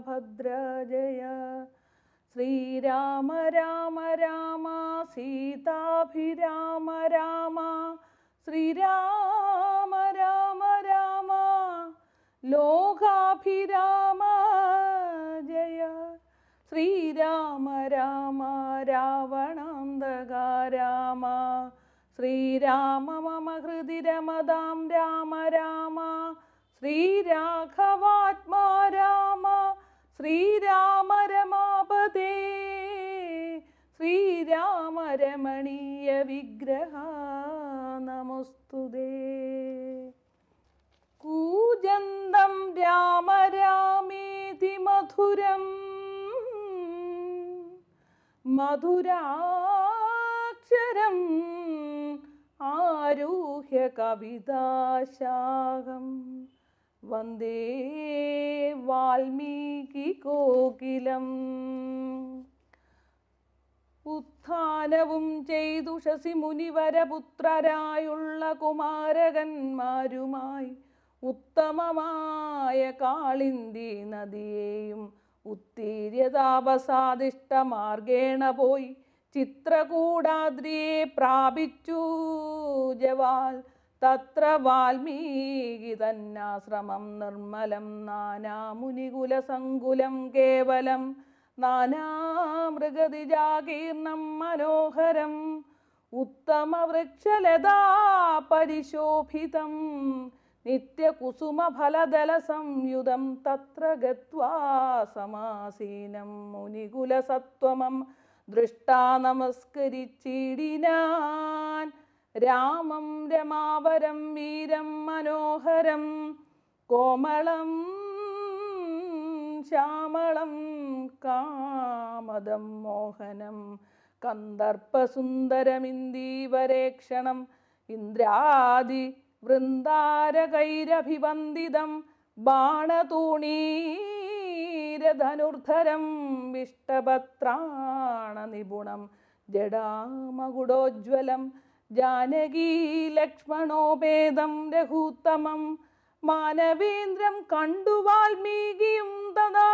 ഭദ്ര ജയ. ശ്രീരാമ രാമ രാമ സീതാഭിരാമ രാമ, ശ്രീരാമ രാമ രാമ ലോകാഭിരാമ ജയ. ശ്രീരാമ രാമ രാവണാന്തക രാമ, ശ്രീരാമ മമ ഹൃദി രമതാം രാമ രാമ. ശ്രീരാഘവാത്മാ രാമ, ശ്രീരാമ രമാപതേ, ശ്രീരാമ രമണീയ വിഗ്രഹ നമസ്തുതേ. കൂജന്തം രാമ രാമേതി മധുരം, മധുരാക്ഷരം ആരുഹ്യ കവിതാശാഖം. വന്ദേ വാൽമീകി കോകിലം. ഉത്ഥാനവും ചെയ്തുഷസി മുനിവരപുത്രരായുള്ള കുമാരകന്മാരുമായി ഉത്തമമായ കാളിന്തി നദിയെയും ഉത്തീര്യതാപസാദിഷ്ടമാർഗേണ പോയി ചിത്രകൂടാദ്രിയെ പ്രാപിച്ചു ജവാൽ. തത്ര വാൽമീകി തന്നാശ്രമം നിർമ്മലം, നാനാമുനികുലസങ്കുലം കേവലം, നാനാമൃഗതിജാകീർണം മനോഹരം, ഉത്തമവൃക്ഷലതാ പരിശോഭിതം, നിത്യകുസുമഫലദല സംയുതം. തത്ര ഗത്വാ സമാസീനം മുനികുലസത്വമം ദൃഷ്ടാ നമസ്കരിച്ചിടിനാൻ. രാമം രമാവരം വീരം മനോഹരം, കോമളം ശ്യാമളം കാമദം മോഹനം, കന്ദർപ്പസുന്ദരമിന്ദീവരേക്ഷണം, ഇന്ദ്രാദി വൃന്ദാരകൈരഭിവന്ദിതം, ബാണതൂണീരധനുർധരം, വിഷ്ടപത്രാണ നിപുണം, ജടാമകുടോജ്വലം, ജാനകീ ലക്ഷ്മണോപേതം രഘൂത്തമം. മാനവേന്ദ്രം കണ്ടു വാൽമീകിയും തഥാ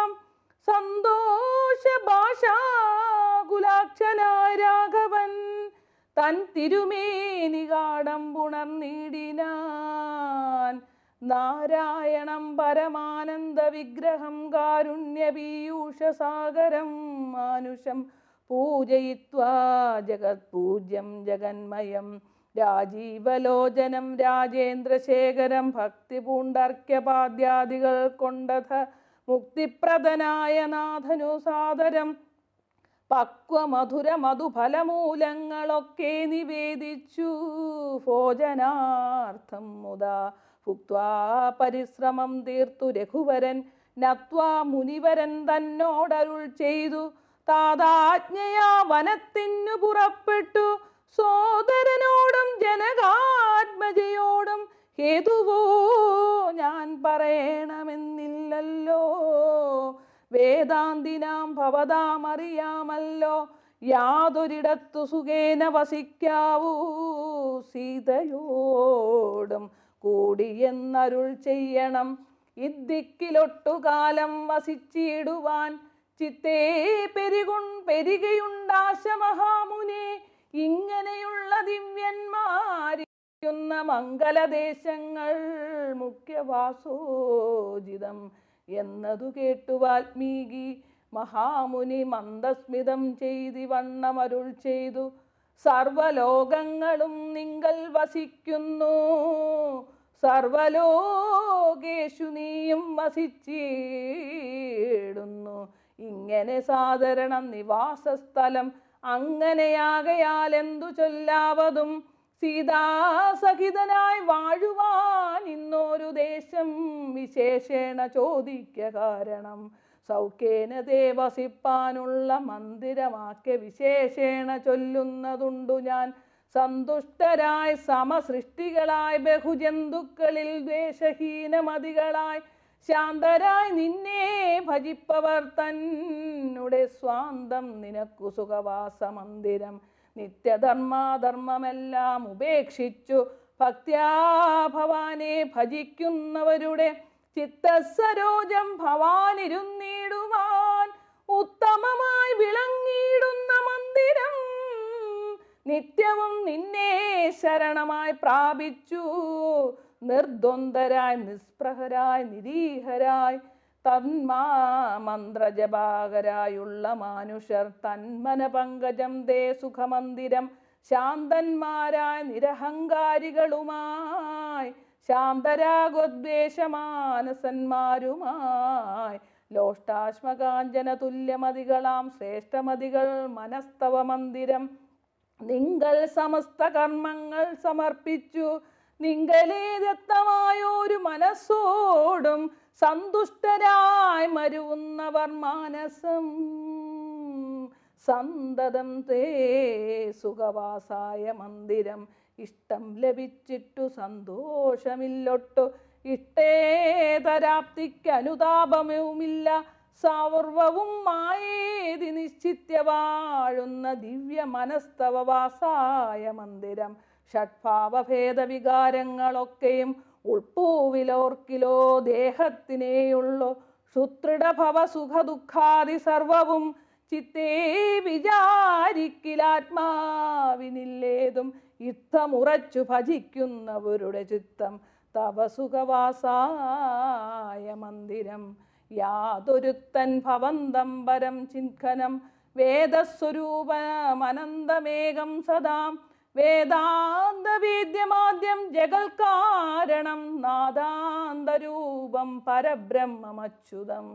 സന്തോഷഭാഷാകുലാക്ഷനായ രാഘവൻ തൻ തിരുമേനികാടം പുണർന്നിടിനാൻ. നാരായണം പരമാനന്ദ വിഗ്രഹം കാരുണ്യപീയൂഷസാഗരം മാനുഷം പൂജയിത്വാ ജഗത്പൂജ്യം ജഗന്മയം, രാജീവലോചനം രാജേന്ദ്രശേഖരം, ഭക്തിപൂണ്ടർക്യപാദ്യാദികൾ കൊണ്ടഥ മുക്തിപ്രദനായ നാഥനു സാദരം പക്വമധുര മധുഫലമൂലങ്ങളൊക്കെ നിവേദിച്ചു ഭോജനാർത്ഥം മുദാ. ഭുക്വാ പരിശ്രമം തീർത്തു രഘുവരൻ നത്വാ മുനിവരൻ തന്നോടരുൾ ചെയ്തു. താതാജ്ഞയാ വനത്തിനു പുറപ്പെട്ടു സോദരനോടും ജനകാത്മജയോടും. ഹേതുവോ ഞാൻ പറയണമെന്നില്ലല്ലോ, വേദാന്തിനാം ഭവതാമറിയാമല്ലോ. യാതൊരിടത്തു സുഖേന വസിക്കാവൂ സീതയോടും കൂടിയെന്നരുൾ ചെയ്യണം. ഇദ്ദിക്കിലൊട്ടുകാലം വസിച്ചിടുവാൻ ചിത്തേ പെരികയുണ്ടാശ മഹാമുനെ. ഇങ്ങനെയുള്ള ദിവ്യന്മാരിക്കുന്ന മംഗലദേശങ്ങൾ മുഖ്യവാസോചിതം എന്നതു കേട്ടു വാൽമീകി മഹാമുനി മന്ദസ്മിതം ചെയ്തി വണ്ണമരുൾ ചെയ്തു. സർവലോകങ്ങളും നിങ്കൽ വസിക്കുന്നു, സർവലോകേഷു നീയും വസിച്ചിടുന്നു. ഇങ്ങനെ സാധാരണ നിവാസസ്ഥലം അങ്ങനെയാകയാൽ എന്തു ചൊല്ലാവതും. സീതാസഹിതനായി വാഴുവാൻ ഇന്നൊരു ദേശം വിശേഷേണ ചോദിക്ക കാരണം. സൗഖ്യേന തേ വസിപ്പാനുള്ള മന്ദിരമാക്കിയ വിശേഷേണ ചൊല്ലുന്നതുണ്ടു ഞാൻ. സന്തുഷ്ടരായി സമസൃഷ്ടികളായി ബഹുജന്തുക്കളിൽ ദ്വേഷഹീനമതികളായി ശാന്തരായി നിന്നെ ഭജിപ്പവർ തന്നെ സ്വാന്തം നിനക്കു സുഖവാസ മന്ദിരം. നിത്യധർമാധർമ്മമെല്ലാം ഉപേക്ഷിച്ചു ഭക്ത്യാ ഭവാനെ ഭജിക്കുന്നവരുടെ ചിത്തസരോജം ഭവാനിരുന്നിടുവാൻ ഉത്തമമായി വിളങ്ങിയിടുന്ന മന്ദിരം നിത്യവും നിന്നെ ശരണമായി പ്രാപിച്ചു. നിർദ്വന്ദ്വരായി നിസ്പൃഹരായി നിരീഹരായി മന്ത്രജപാകരായുള്ള മാനുഷർ തന്മന പങ്കജം ദേ സുഖമന്ദിരം. ശാന്തന്മാരായ നിരഹങ്കാരികളുമായി ശാന്തരാഗോദ്വേഷമാനസന്മാരുമായി ലോഷ്ടാശ്മകാഞ്ചന തുല്യമതികളാം ശ്രേഷ്ഠമതികൾ മനസ്തവ മന്ദിരം. നിങ്ങൾ സമസ്ത കർമ്മങ്ങൾ സമർപ്പിച്ചു നിങ്ങളെ ദത്തമായൊരു മനസ്സോടും സന്തുഷ്ടരായി മരുവുന്നവർ മാനസം സന്തതം തേ സുഖവാസായ മന്ദിരം. ഇഷ്ടം ലഭിച്ചിട്ടു സന്തോഷമില്ലൊട്ടു ഇഷ്ടേതരാപ്തിക്ക് അനുതാപവുമില്ല. സർവവും മായേതി നിശ്ചിത്യ വാഴുന്ന ദിവ്യ മനസ്തവവാസായ മന്ദിരം. ഷഡ്ഭാവഭേദ വികാരങ്ങളൊക്കെയും ഉൾപ്പൂവിലോർക്കിലോ ദേഹത്തിനേയുള്ളു. സുദൃഢഭവ സുഖ ദുഃഖാദി സർവവും ചിത്തേ വിചാരിക്കിലാത്മാവിനില്ലേതും. യുദ്ധമുറച്ചു ഭജിക്കുന്നവരുടെ ചിത്തം തവ സുഖവാസായ മന്ദിരം. യാതൊരുത്തൻ ഭവന്തം പരം ചിന്ഖനം വേദസ്വരൂപമനന്തമേകം സദാം. വേദാന്തവേദ്യമാദ്യം ജഗൽക്കാരണം നാദാന്തരൂപം പരബ്രഹ്മമച്യുതം.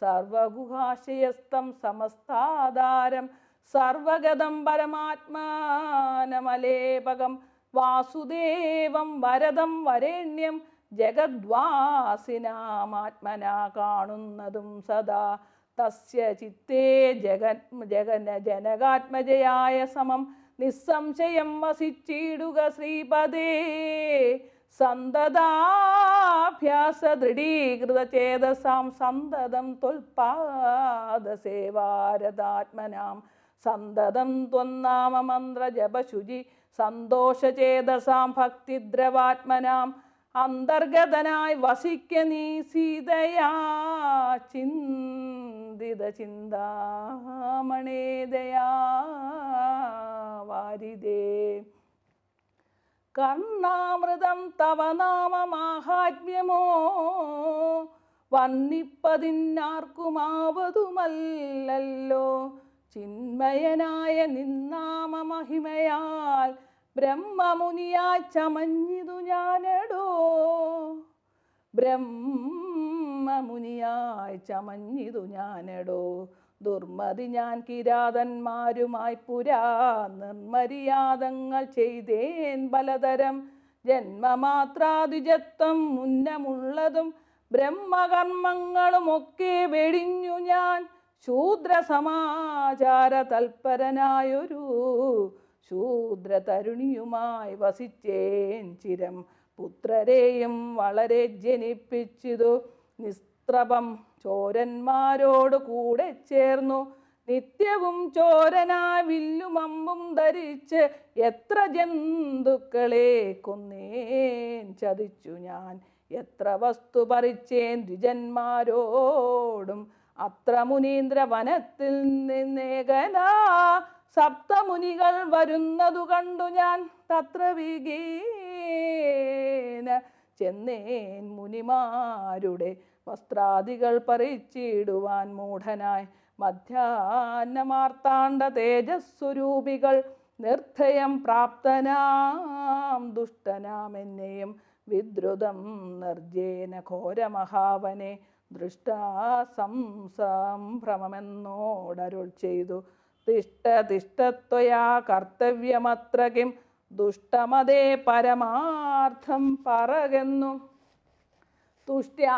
സർവഗുഹാശയസ്ഥം സമസ്താധാരം സർവഗതം പരമാത്മാനമലേപകം. വാസുദേവം വരദം വരേണ്യം ജഗദ്വാസിനാമാത്മനാ കാണുന്നതും സദാ. തസ്യ ചിത്തേ ജനകാത്മജയായ സമം നിസ്സംശയം വസിച്ചിടുക ശ്രീപദേ. സന്തതാഭ്യാസ ദൃഢീകൃത ചേതസാം സന്തതം ത്വൽപാദസേവാരതാത്മനാം. സന്തതം ത്വന്നാമ മന്ത്ര ജപശുചി സന്തോഷചേതസാം ഭക്തിദ്രവാത്മനാം. അന്തർഗതനായി വസിക്ക നീ സീതയാ ചിന്തിത ചിന്താമണേദയാ വാരിദേ. കർണാമൃതം തവ നാമ മാഹാത്മ്യമോ വർണ്ണിപ്പതിന്നാർക്കുമാവതുമല്ലല്ലോ. ചിന്മയനായ നിന്നാമ മഹിമയാൽ ബ്രഹ്മമുനിയായി ചമഞ്ഞിതു ഞാനടോ. ബ്രഹ്മമുനിയായി ചമഞ്ഞിതു ഞാനടോ. ദുർമതി ഞാൻ കിരാതന്മാരുമായി പുരാ നിർമര്യാദങ്ങൾ ചെയ്തേൻ പലതരം. ജന്മമാത്രാദ്വിജത്വം മുന്നമുള്ളതും ബ്രഹ്മകർമ്മങ്ങളുമൊക്കെ വെടിഞ്ഞു ഞാൻ. ശൂദ്രസമാചാര തൽപരനായൊരു ശൂദ്രതരുണിയുമായി വസിച്ചേൻ ചിരം. പുത്രരെയും വളരെ ജനിപ്പിച്ചിതു നിസ്ത്രപം ചോരന്മാരോട് കൂടെ ചേർന്നു. നിത്യവും ചോരനായി വില്ലും അമ്പും ധരിച്ച് എത്ര ജന്തുക്കളെ കൊന്നേൻ ചതിച്ചു ഞാൻ. എത്ര വസ്തു പറിച്ചേൻ ദ്വിജന്മാരോടും. അത്ര മുനീന്ദ്ര വനത്തിൽ നിന്നേകനാ സപ്തമുനികൾ വരുന്നതു കണ്ടു ഞാൻ. തത്ര വിഗേന ചെന്നേൻ മുനിമാരുടെ വസ്ത്രാദികൾ പറിച്ചിടുവാൻ മൂഢനായി. മധ്യാഹ്നമാർത്താണ്ഡ തേജസ്വരൂപികൾ നിർദ്ധയം പ്രാപ്തനാം ദുഷ്ടനാം എന്നെയും വിദ്രുതം നിർജേന ഘോരമഹാവനെ ദൃഷ്ടാ സംഭ്രമമെന്നോടരുൾ ചെയ്തു. തിഷ്ട തിഷ്ടത്വയാ കർത്തവ്യമത്ര കിം ദുഷ്ടമതേ പരമാർത്ഥം പറകെന്നു. തുഷ്ട്യാ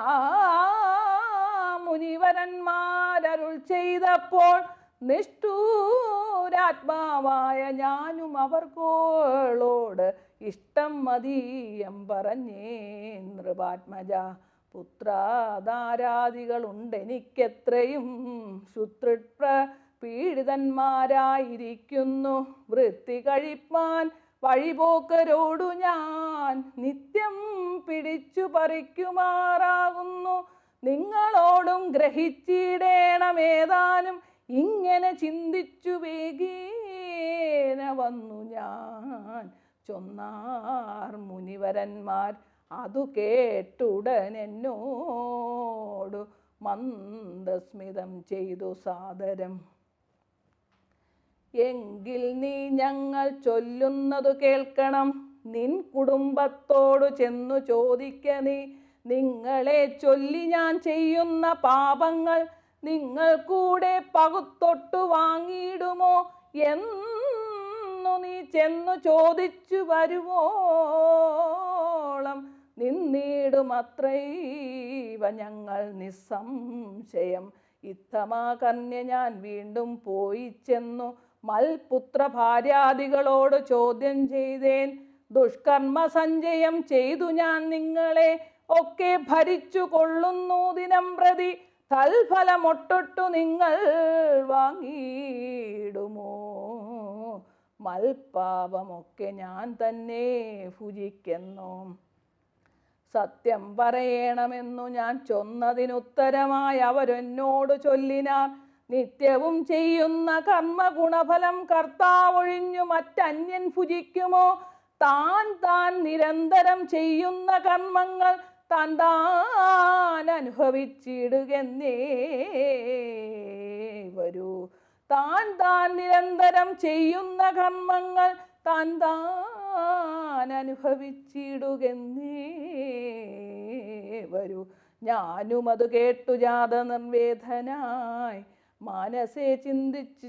മുനിവരന്മാരരുൾ ചെയ്തപ്പോൾ നിഷ്ഠൂരാത്മാവായ ഞാനും അവർക്കോളോട് ഇഷ്ടം മതീയം പറഞ്ഞേ നൃപാത്മജ. പുത്രാധാരാദികളുണ്ടെനിക്കെത്രയും ശുതൃപ്ര പീഡിതന്മാരായിരിക്കുന്നു. വൃത്തി കഴിപ്പാൻ വഴിപോക്കരോടു ഞാൻ നിത്യം പിടിച്ചു പറിക്കുമാറാകുന്നു. നിങ്ങളോടും ഗ്രഹിച്ചിടേണമേതാനും ഇങ്ങനെ ചിന്തിച്ചു വേഗേന വന്നു ഞാൻ ചൊന്നാർ മുനിവരന്മാർ. അതു കേട്ടുടനെന്നോടു മന്ദസ്മിതം ചെയ്തു സാദരം. എങ്കിൽ നീ ഞങ്ങൾ ചൊല്ലുന്നതു കേൾക്കണം, നിൻ കുടുംബത്തോടു ചെന്നു ചോദിക്ക നീ. നിങ്ങളെ ചൊല്ലി ഞാൻ ചെയ്യുന്ന പാപങ്ങൾ നിങ്ങൾ കൂടെ പകുത്തൊട്ടു വാങ്ങിയിടുമോ എന്നു നീ ചെന്നു ചോദിച്ചു വരുവോളം നിന്നിടുമത്രൈവ ഞങ്ങൾ നിസ്സംശയം. ഇത്തമാ കന്യ ഞാൻ വീണ്ടും പോയി ചെന്നു മൽപുത്ര ഭാര്യാദികളോട് ചോദ്യം ചെയ്തേൻ. ദുഷ്കർമ്മ സഞ്ചയം ചെയ്തു ഞാൻ നിങ്ങളെ ഒക്കെ ഭരിച്ചു കൊള്ളുന്നു ദിനം പ്രതി. തൽഫലമൊട്ടൊട്ടു നിങ്ങൾ വാങ്ങിയിടുമോ? മൽപാപമൊക്കെ ഞാൻ തന്നെ ഭുജിക്കുന്നു. സത്യം പറയണമെന്നു ഞാൻ ചൊന്നതിനുത്തരമായി അവരെന്നോട് ചൊല്ലിനാർ. നിത്യവും ചെയ്യുന്ന കർമ്മ ഗുണഫലം കർത്താവൊഴിഞ്ഞു മറ്റന്യൻ ഭുജിക്കുമോ? താൻ താൻ നിരന്തരം ചെയ്യുന്ന കർമ്മങ്ങൾ താൻ താൻ അനുഭവിച്ചിടുകെന്നേ വരൂ. താൻ താൻ നിരന്തരം ചെയ്യുന്ന കർമ്മങ്ങൾ താൻ താൻ അനുഭവിച്ചിടുകെന്നേ വരൂ. ഞാനും അത് കേട്ടു ജാത നിർവേദനായി മനസ്സെ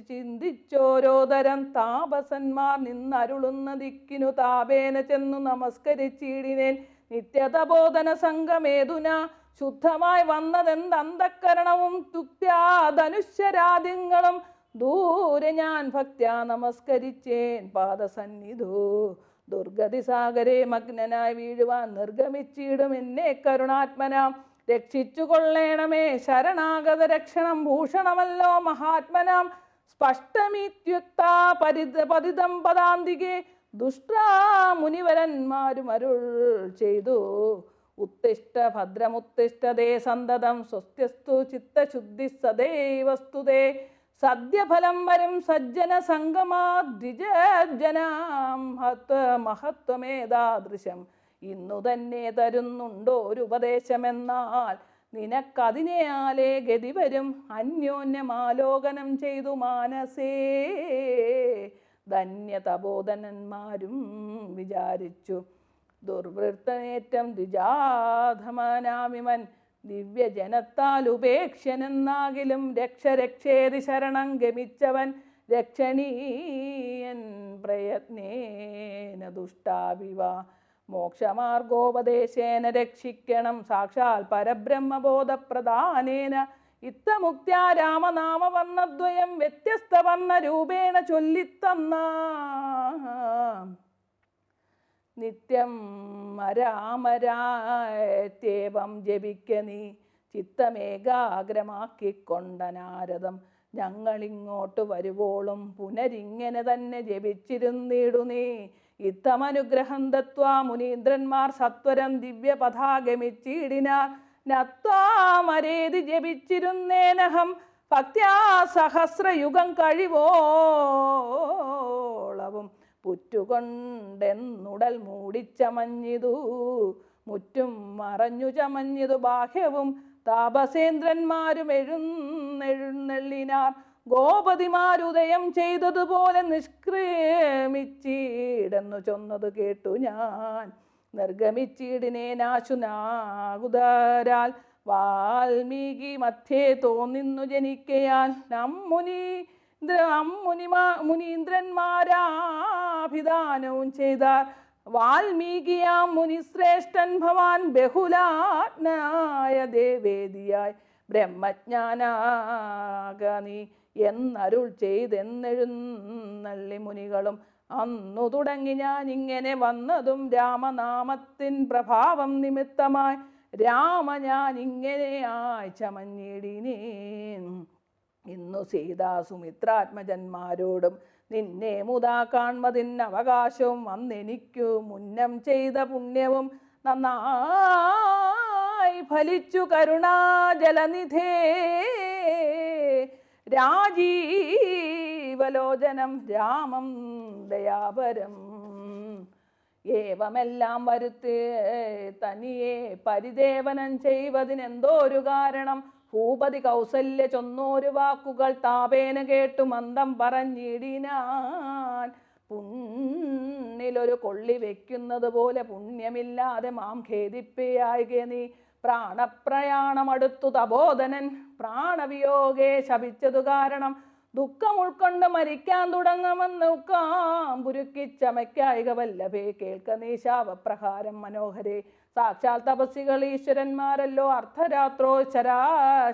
ചിന്തിച്ചോരോ തരം താപസന്മാർ നിന്നരുളുന്ന ദിക്കിനു താപേന ചെന്നു നമസ്കരിച്ചിടിനേൻ. നിത്യതബോധന സംഘമേതുന ശുദ്ധമായി വന്നതെന്തന്തക്കരണവും തുക്ത്യാധനുഷ്യരാദ്യങ്ങളും ദൂരെ ഞാൻ ഭക്ത്യാ നമസ്കരിച്ചേൻ പാദസന്നിധു. ദുർഗതി സാഗരെ മഗ്നനായി വീഴുവാൻ നിർഗമിച്ചിടും എന്നെ കരുണാത്മനാം. രക്ഷിച്ചു കൊള്ളേണമേ ശരണാഗത രക്ഷണം ഭൂഷണമല്ലോ മഹാത്മനാം. സ്പഷ്ടമിത്യുക്ത പതിതം പദാന്തികെ ദുഷ്ടാ മുനിവരന്മാരും അരുൾ ചെയ്തു. ഉത്തിഷ്ഠ ഭദ്രമുത്തിഷ്ഠതേ സന്തതം സ്വസ്ത്യസ്തു ചിത്തശുദ്ധി സദൈവസ്തുതേ. സദ്യഫലം വരും സജ്ജന സംഗമാദ്വിജനാം മഹത്വമേതാദൃശം. ഇന്നു തന്നെ തരുന്നുണ്ടോ ഒരു ഉപദേശമെന്നാൽ നിനക്കതിനെയാലേ ഗതി വരും. അന്യോന്യമാലോകനം ചെയ്തു മാനസേ ധന്യതബോധനന്മാരും വിചാരിച്ചു. ദുർവൃത്തനേറ്റം ദ്വിജാധമനാമിമൻ ദിവ്യജനത്താൽ ഉപേക്ഷനെന്നാകിലും രക്ഷേതി ശരണം ഗമിച്ചവൻ രക്ഷണീയൻ പ്രയത്നേന ദുഷ്ടാവിവ. മോക്ഷമാർഗോപദേശേന രക്ഷിക്കണം സാക്ഷാൽ പരബ്രഹ്മബോധപ്രദാനേന. ഇത്തമുക്ത്യാ രാമനാമവർണ്ണദ്വയം വ്യത്യസ്ത വർണ്ണ രൂപേണ ചൊല്ലിത്തന്ന. നിത്യം അരാമരാത്യേവം ജപിക്ക നീ ചിത്തമേകാഗ്രമാക്കിക്കൊണ്ട നാരദം. ഞങ്ങളിങ്ങോട്ട് വരുവോളും പുനരിങ്ങനെ തന്നെ ജപിച്ചിരുന്നിടു നീ. ഇത്തമനുഗ്രഹം ദത്വാ മുനീന്ദ്രന്മാർ സത്വരം ദിവ്യപഥാഗമിച്ചിടിനാർ. നത്വാമരേതി ജപിച്ചിരുന്നേനഹം ഭക്ത്യാ സഹസ്രയുഗം കഴിവോളവും. പുറ്റുകൊണ്ടെന്നുടൽ മൂടിച്ചമഞ്ഞിതു മുറ്റും മറഞ്ഞു ചമഞ്ഞിതു ബാഹ്യവും. താപസേന്ദ്രന്മാരും എഴുന്നെള്ളിനാർ. ഗോപതിമാരുദയം ചെയ്തതുപോലെ നിഷ്ക്രമിച്ചിടെന്നു ചൊന്നതു കേട്ടു ഞാൻ. നിർഗമിച്ചിടിനേനാശുനാകുതരാൽ വാൽമീകി മധ്യേ തോന്നിന്നു ജനിക്കയാൽ. മുനീന്ദ്രന്മാരാഭിദാനവും ചെയ്താർ. വാൽമീകിയാം മുനിശ്രേഷ്ഠൻ ഭവാൻ ബഹുലാജ്ഞായ ദേവേദിയായി ബ്രഹ്മജ്ഞാനാകനീ എന്നരുൾ ചെയ്തെന്നെഴുന്നള്ളി മുനികളും. അന്നു തുടങ്ങി ഞാൻ ഇങ്ങനെ വന്നതും രാമനാമത്തിൻ പ്രഭാവം നിമിത്തമായി. രാമ ഞാൻ ഇങ്ങനെയായി ചമഞ്ഞിടിനേൻ. ഇന്നു സീതാ സുമിത്രാത്മജന്മാരോടും നിന്നെ മുതാ കാൺമതിന് അവകാശവും വന്നെനിക്കു മുന്നം ചെയ്ത പുണ്യവും നന്നായി ഫലിച്ചു കരുണാജലനിധേ. രാജീവലോചനം രാമം ദയാപരം. ഏവമെല്ലാം വരുത്തേ തനിയെ പരിദേവനം ചെയ്വതിനെന്തോരു കാരണം. ഭൂപതി കൗസല്യ ചൊന്നോരു വാക്കുകൾ താപേന കേട്ടു മന്ദം പറഞ്ഞിടിനാൻ. പുണ്ണിലൊരു കൊള്ളി വെക്കുന്നത് പോലെ പുണ്യമില്ലാതെ മാം ഖേദിപ്പയായിക നീ. പ്രാണപ്രയാണം അടുത്തു തപോധനൻ പ്രാണവിയോഗേ ശപിച്ചതു കാരണം. ദുഃഖം ഉൾക്കൊണ്ട് മരിക്കാൻ തുടങ്ങുമെന്ന് ഉക്കാം കുരുക്കിച്ചമയ്ക്കായിക വല്ലഭേ. കേൾക്ക നീ ശാപപ്രഹാരം മനോഹരേ. സാക്ഷാൽ തപസ്സികൾ ഈശ്വരന്മാരല്ലോ. അർദ്ധരാത്രോ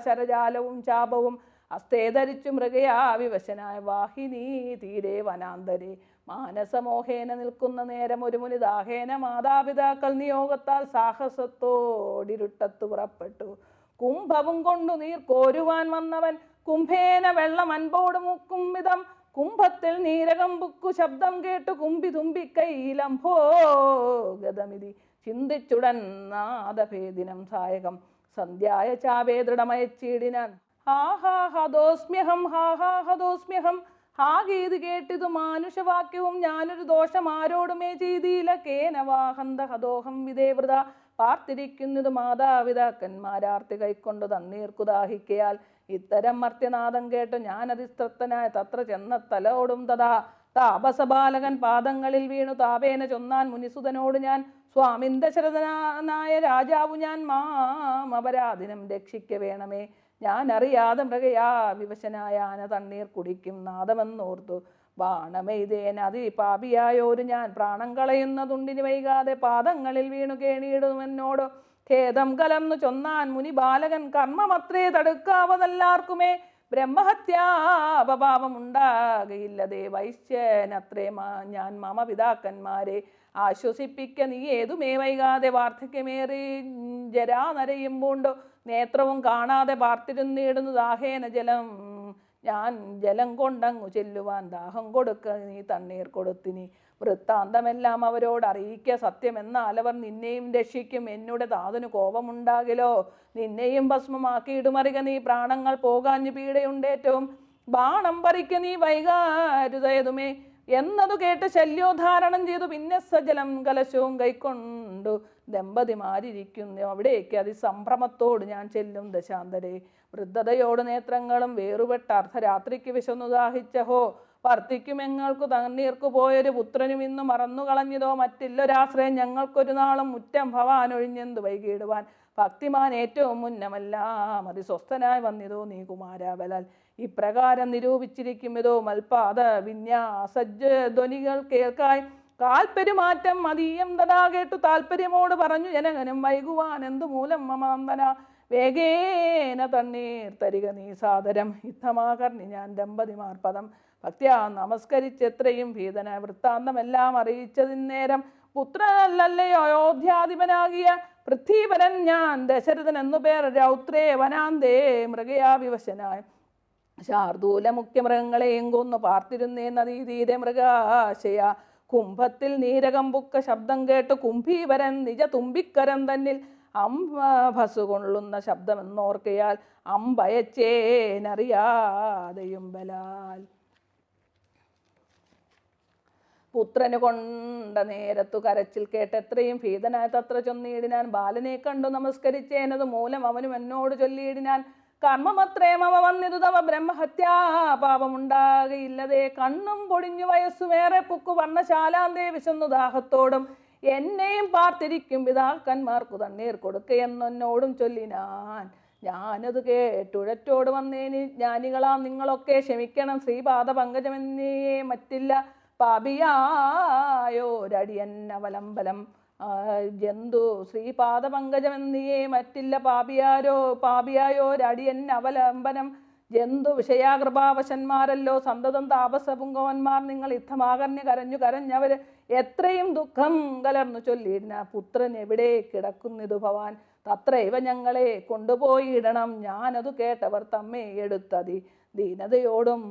ശരജാലവും ചാപവും ഹസ്തേ ധരിച്ചു മൃഗയാ വിവശനായ വാഹിനി തീരെ വനാന്തരെ. മാനസമോഹേന നിൽക്കുന്ന നേരം ഒരു മുനി ദാഹേന മാതാപിതാക്കൾ നിയോഗത്താൽ സാഹസത്തോടിരുട്ടത്തു പുറപ്പെട്ടു. കുംഭവും കൊണ്ടു നീർ കോരുവാൻ വന്നവൻ കുംഭേന വെള്ളം അൻപോട് മുക്കും വിധം. കുംഭത്തിൽ നീരകം ബുക്കു ശബ്ദം കേട്ടു കുമ്പി തുമ്പിക്കൈലംഭോ ഗതമിതി. ചിന്തിച്ചുടൻ നാദഭേദിനം സായകം സന്ധ്യായ ചാവേ ദൃഢമയച്ചിടിനാൻ. ഹാഹാ ഹതോസ്മ്യഹം ഹാഹാ ഹതോസ്മ്യഹം. ഹാ ഗീത് കേട്ടിതു മാനുഷവാക്യവും ഞാനൊരു ദോഷം ആരോടുമേ ചെയ്തില്ല. കേനവാഹന്ത ഹതോഹം വിദേവൃത. പാർത്തിരിക്കുന്നത് മാതാപിതാക്കന്മാരാർത്തി കൈക്കൊണ്ടു തണ്ണീർക്കു ദാഹിക്കയാൽ. ഇത്തരം മർത്യനാദം കേട്ടു ഞാൻ അതിസ്ത്രത്തനായ തത്ര ചെന്ന തലോടും തഥാ. താപസബാലകൻ പാദങ്ങളിൽ വീണു താപേന ചൊന്നാൻ മുനിസുതനോട് ഞാൻ. സ്വാമിൻ ദശരഥനായ രാജാവു ഞാൻ മാം അപരാധിനം രക്ഷിക്ക വേണമേ. ഞാൻ അറിയാതെ മൃഗയാ വിവശനായ ആന തണ്ണീർ കുടിക്കും നാദമെന്നോർത്തു. ബാണമെയ്തേന അതിപാപിയായോരു ഞാൻ പ്രാണം കളയുന്നതുണ്ടിന് വൈകാതെ പാദങ്ങളിൽ വീണു കേണിയിടുമെന്നോട് ഖേദം കലർന്നു ചൊന്നാൻ മുനി ബാലകൻ. കർമ്മമത്രേ തടുക്കാവതല്ലാർക്കുമേ ബ്രഹ്മഹത്യാപപാപമുണ്ടാകയില്ലതേ. വൈശ്യനത്രേ ഞാൻ മമ പിതാക്കന്മാരെ ആശ്വസിപ്പിക്ക നീ ഏതുമേ വൈകാതെ. വാർദ്ധക്യമേറി ജരാനരയും പൂണ്ടു നേത്രവും കാണാതെ പാർത്തിരുന്നിടുന്നു ദാഹേന ജലം. ഞാൻ ജലം കൊണ്ടങ്ങു ചെല്ലുവാൻ ദാഹം കൊടുക്ക നീ തണ്ണീർ കൊടുത്തിനി. വൃത്താന്തമെല്ലാം അവരോട് അറിയിക്ക സത്യമെന്നാൽ അവർ നിന്നെയും രക്ഷിക്കും. എന്നുടെ താതനു കോപമുണ്ടാകിലോ നിന്നെയും ഭസ്മമാക്കിയിടുമറിക നീ. പ്രാണങ്ങൾ പോകാഞ്ഞു പീഡയുണ്ടേറ്റവും ബാണം പറിക്ക നീ വൈകാരുതേതുമേ എന്നതു കേട്ട് ശല്യോദ്ധാരണം ചെയ്തു. പിന്നെ സജലം കലശവും കൈക്കൊണ്ടു ദമ്പതിമാരിയ്ക്കുന്നു അവിടേക്ക് അതിസംഭ്രമത്തോട് ഞാൻ ചെല്ലും ദശാന്തരെ. വൃദ്ധതയോട് നേത്രങ്ങളും വേറുപെട്ട അർദ്ധരാത്രിക്ക് വിശന്നു ദാഹിച്ചഹോ. വർത്തിക്കുമെങ്ങൾക്കു തണ്ണീർക്കു പോയൊരു പുത്രനും ഇന്നു മറന്നു കളഞ്ഞതോ. മറ്റില്ലൊരാശ്രയം ഞങ്ങൾക്കൊരു നാളും മുറ്റം ഭവാൻ ഒഴിഞ്ഞെന്തു വൈകിടുവാൻ. ഭക്തിമാൻ ഏറ്റവും മുന്നമെല്ലാം അതിസ്വസ്ഥനായി വന്നിതോ നീ കുമാരാബലാൽ. ഇപ്രകാരം നിരൂപിച്ചിരിക്കും ഇതോ മൽപാദ വിന്യാസജ്ജ ധ്വനികൾ കേൾക്കായി. കാൽപ്പെരുമാറ്റം മതീയം തഥാ കേട്ടു താല്പര്യമോട് പറഞ്ഞു ജനകനും. വൈകുവാൻ എന്തു മൂലം മമാന്തന വേഗേന തണ്ണീർ തരിക നീ സാദരം. യുദ്ധമാകർണി ഞാൻ ദമ്പതിമാർ പദം ഭക്ത്യാ നമസ്കരിച്ചെത്രയും ഭീതന. വൃത്താന്തമെല്ലാം അറിയിച്ചതിന്നേരം പുത്രനല്ലല്ലയോ അയോധ്യാധിപനാകിയ പൃഥ്വീപരൻ ഞാൻ ദശരഥൻ എന്നു പേർ. രൗത്രേ വനാന്തേ മൃഗയാ വിവശനായ ശാർദൂല മുഖ്യമൃഗങ്ങളെയും കൊന്നു പാർത്തിരുന്നേ നദീതീരെ മൃഗാശയ. കുംഭത്തിൽ നീരകമ്പുക്ക ശബ്ദം കേട്ടു കുംഭീവരൻ നിജ തുമ്പിക്കരം തന്നിൽ അംഭസു കൊള്ളുന്ന ശബ്ദമെന്നോർക്കയാൽ അമ്പയച്ചേനറിയാതെയും ബലാൽ. പുത്രന് കൊണ്ട നേരത്തു കരച്ചിൽ കേട്ട് എത്രയും ഭീതനായ തത്ര ചൊന്നിയിടിനാൻ. ബാലനെ കണ്ടു നമസ്കരിച്ചേനതു മൂലം അവനും എന്നോട് ചൊല്ലിയിടിനാൻ. കർമ്മമത്രേ മമ വന്നിതു തവ ബ്രഹ്മഹത്യാപാപമുണ്ടാകയില്ലതേ. കണ്ണും പൊടിഞ്ഞു വയസ്സുമേറെ പുക്കു വർണ്ണശാലാന്തേ വിശന്നു ദാഹത്തോടും എന്നെയും പാർത്തിരിക്കും പിതാക്കന്മാർക്കു തണ്ണീർ കൊടുക്കയെന്നോടും ചൊല്ലിനാൻ. ഞാനത് കേട്ടുഴറ്റോട് വന്നേനി. ജ്ഞാനികളാം നിങ്ങളൊക്കെ ക്ഷമിക്കണം. ശ്രീപാദ പങ്കജമെന്നേ മറ്റില്ല പാപിയായോരടിയന്നവലംബലം. ജന്തു ശ്രീപാദ പങ്കജമെന്നിയേ മറ്റില്ല പാപിയായോരടിയൻ അവലംബനം. ജന്തു വിഷയാകൃപാവശന്മാരല്ലോ സന്തതം താപസപുങ്കവന്മാർ. നിങ്ങൾ യുദ്ധമാകർണ്യ കരഞ്ഞവര് എത്രയും ദുഃഖം കലർന്നു ചൊല്ലിയിരുന്ന. പുത്രൻ എവിടെ കിടക്കുന്നിതു ഭവാൻ തത്രൈവ ഞങ്ങളെ കൊണ്ടുപോയിടണം. ഞാനതു കേട്ടവർ തമ്മേ എടുത്തതി ദീനതയോടും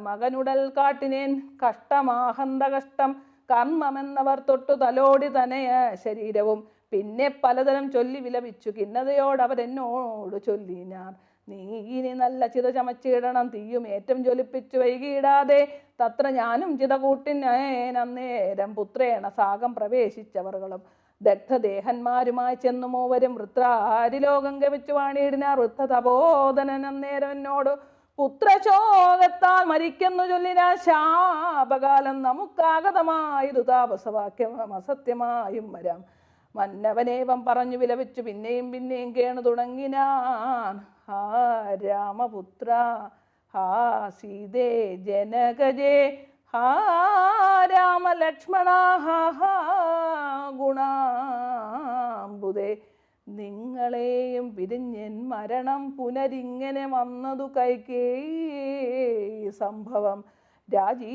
മകനുടൽ കാട്ടിനേൻ. കഷ്ടമാഹന്ത കഷ്ടം കർമ്മമെന്നവർ തൊട്ടു തലോടി തനയ ശരീരവും പിന്നെ പലതരം ചൊല്ലി വിലപിച്ചു. ഖിന്നതയോടവരെന്നോട് ചൊല്ലിനാർ നീ ഇനി നല്ല ചിത ചമച്ചിടണം, തീയും ഏറ്റം ജ്വലിപ്പിച്ചു വൈകിയിടാതെ. തത്ര ഞാനും ചിത കൂട്ടിനേരം പുത്രേണ സാഗം പ്രവേശിച്ചവർകളും ദഗ്ധദേഹന്മാരുമായി ചെന്നു മൂവരും വൃത്രാരിലോകം ഗമിച്ചു വാണിയിടിനാർ. വൃദ്ധ തപോധനൻ അന്നേരം എന്നോട് പുത്രശോകത്താൽ മരിക്കുന്നു ചൊല്ലിനാ. ശാപകാലം നമുക്കാഗതമായതു താപസവാക്യം അസത്യമായും വരാം. മന്നവനേവം പറഞ്ഞു വിലപിച്ചു പിന്നെയും പിന്നെയും കേണു തുടങ്ങിനാൻ. ഹാ രാമപുത്ര, ഹാ സീതേ ജനകജേ, ഹാ രാമലക്ഷ്മണ, ഹാ ഗുണാംബുദേ. നിങ്ങളെയും പിരിഞ്ഞൻ മരണം പുനരിങ്ങനെ വന്നതു കൈക്കേയി സംഭവം. രാജീവനേത്രനെ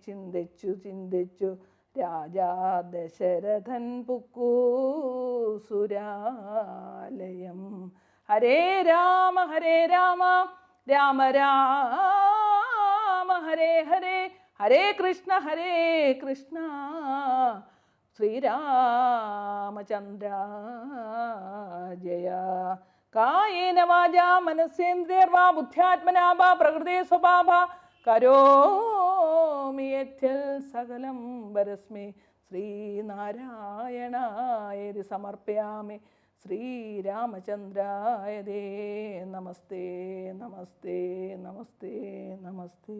ചിന്തിച്ചു ചിന്തിച്ചു രാജാ ദശരഥൻ പുക്കൂ സുരാലയം. ഹരേ രാമ രാമ രാമ ഹരേ ഹരേ, ഹരേ കൃഷ്ണ കൃഷ്ണ ശ്രീരാമചന്ദ്ര ജയ. കായേന വാചാ മനസ്സേന്ദ്രിയർവാ ബുദ്ധ്യാത്മനാ വാ പ്രകൃതേ സ്വഭാവാ കരോമി യദ്യൽ സകലം പരസ്മൈ ശ്രീനാരായണായേതി സമർപ്പയാമി. ശ്രീരാമചന്ദ്രായ നമസ്തേ നമസ്തേ നമസ്തേ നമസ്തേ.